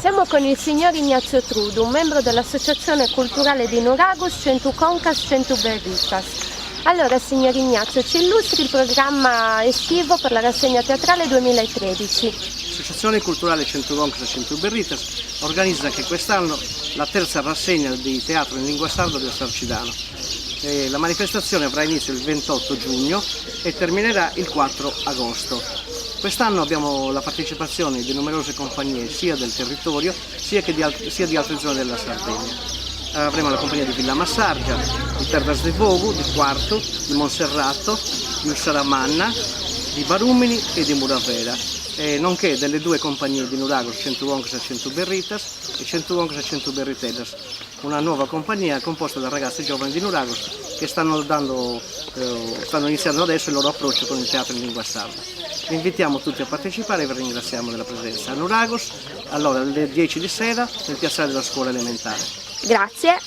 Siamo con il signor Ignazio Trudu, un membro dell'Associazione Culturale di Nuragus Centu Concas Centu Berritas. Allora, signor Ignazio, ci illustri il programma estivo per la rassegna teatrale 2013. L'Associazione Culturale Centu Concas Centu Berritas organizza anche quest'anno la terza rassegna di teatro in lingua sarda del Sarcidano. La manifestazione avrà inizio il 28 giugno e terminerà il 4 agosto. Quest'anno abbiamo la partecipazione di numerose compagnie sia del territorio sia di altre zone della Sardegna. Avremo la compagnia di Villa Massargia, di Terdas de Vogu, di Quarto, di Monserrato, di Ussaramanna, di Barumini e di Muravera, nonché delle due compagnie di Nuragus, Centu Concas e Centu Berritas e Centu Concas e Centu Berritedas, una nuova compagnia composta da ragazzi giovani di Nuragus che stanno iniziando adesso il loro approccio con il teatro in lingua sarda. Vi invitiamo tutti a partecipare e vi ringraziamo della presenza. A Nuragus, allora alle 10 di sera nel piazzale della scuola elementare. Grazie.